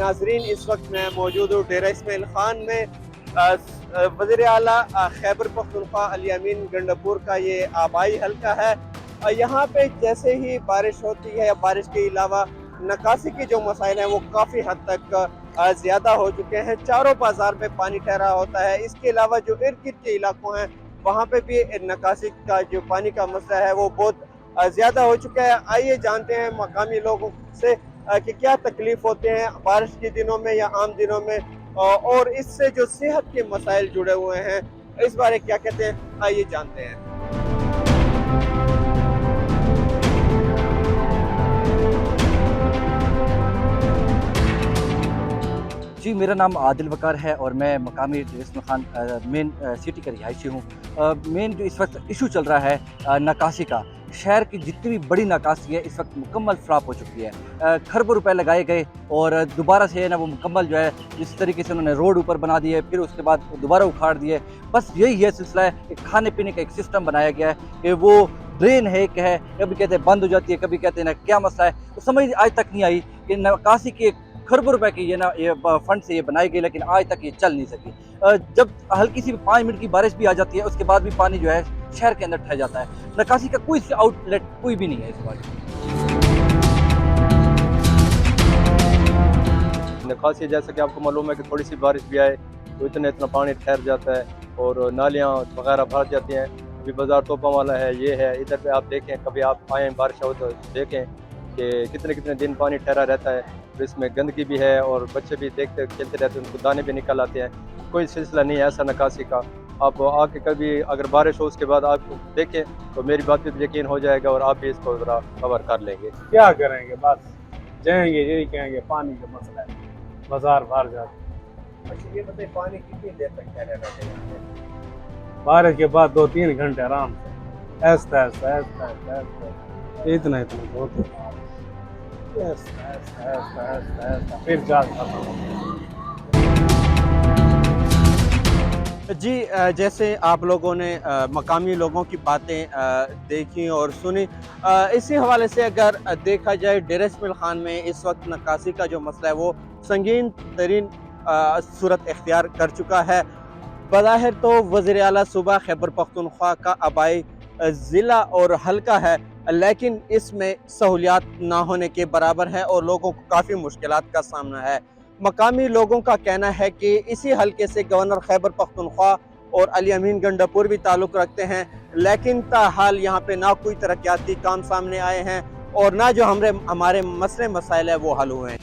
नाजरीन, इस वक्त मैं मौजूद हूँ डेरा इस्माइल खान में। वज़ीर आला खैबर पख्तूनख्वा अली अमीन गंडापुर का ये आबाई हल्का है। यहाँ पे जैसे ही बारिश होती है या बारिश के अलावा निकासी के जो मसाइल हैं वो काफ़ी हद तक ज़्यादा हो चुके हैं। चारों बाजार में पानी ठहरा होता है। इसके अलावा जो इर्द गिर्द के इलाकों हैं वहाँ पे भी निकासी का जो पानी का मसला है वो बहुत ज़्यादा हो चुका है। आइए जानते हैं मकामी लोगों से कि क्या तकलीफ होते हैं बारिश के दिनों में या आम दिनों में, और इससे जो सेहत के मसाइल जुड़े हुए हैं इस बारे क्या कहते हैं, आइए जानते हैं। जी, मेरा नाम आदिल वकार है और मैं मकामी इसमें खान मेन सिटी का रिहायशी हूँ। मेन जो इस वक्त इशू चल रहा है नकासी का, शहर की जितनी भी बड़ी नकासी है इस वक्त मुकम्मल फ्लॉप हो चुकी है। खरबों रुपए लगाए गए और दोबारा से है ना वो मुकम्मल जो है जिस तरीके से उन्होंने रोड ऊपर बना दिए, फिर उसके बाद दोबारा उखाड़ दिए। बस यही है सिलसिला है। एक खाने पीने का एक सिस्टम बनाया गया है कि वो ड्रेन है क्या है, कभी कहते हैं बंद हो जाती है, कभी कहते हैं ना क्या मसला है। तो समझ आज तक नहीं आई कि नकासी की खरबों रुपए की ये फंड से ये बनाई गई, लेकिन आज तक ये चल नहीं सकी। जब हल्की सी 5 मिनट की बारिश भी आ जाती है उसके बाद भी पानी जो है शहर के अंदर ठह जाता है। निकासी का कोई आउटलेट कोई भी नहीं है इस बार। निकासी जैसा कि आपको मालूम है कि थोड़ी सी बारिश भी आए तो इतना पानी ठहर जाता है और नालियाँ वगैरह भर जाती हैं। अभी बाजार तोपा वाला है, ये है, इधर पे आप देखें, कभी आप आएँ बारिश हो तो देखें कि कितने कितने दिन पानी ठहरा रहता है। तो इसमें गंदगी भी है और बच्चे भी देखते खेलते रहते हैं, उनको दाने भी निकल आते हैं। कोई सिलसिला नहीं है ऐसा निकासी का। आप आके कभी अगर बारिश हो उसके बाद आप देखें तो मेरी बात पे भी यकीन हो जाएगा और आप भी इसको ज़रा कवर कर लेंगे। क्या करेंगे, बस जाएंगे यही कहेंगे पानी का मसला है, बाजार भर जाते। अच्छा ये बताइए, पानी कितनी देर तक ठहरा रहता है? बारिश के बाद 2-3 घंटे आराम से ऐसा ऐसा ऐसा ऐसा इतना इतना बहुत फिर जी, जैसे आप लोगों ने मकामी लोगों की बातें देखी और सुनी, इसी हवाले से अगर देखा जाए डेरा इस्माइल खान में इस वक्त निकासी का जो मसला है वो संगीन तरीन सूरत इख्तियार कर चुका है। बज़ाहिर तो वज़ीर आला सूबा खैबर पख्तूनख्वा का आबाई ज़िला और हल्का है, लेकिन इसमें सहूलियात ना होने के बराबर है और लोगों को काफ़ी मुश्किलात का सामना है। मकामी लोगों का कहना है कि इसी हल्के से गवर्नर खैबर पख्तूनख्वा और अली अमीन गंडापुर भी ताल्लुक़ रखते हैं, लेकिन ताहाल यहाँ पे ना कोई तरक्याती काम सामने आए हैं और ना जो हमारे मसले मसाइल है वो हल हुए हैं।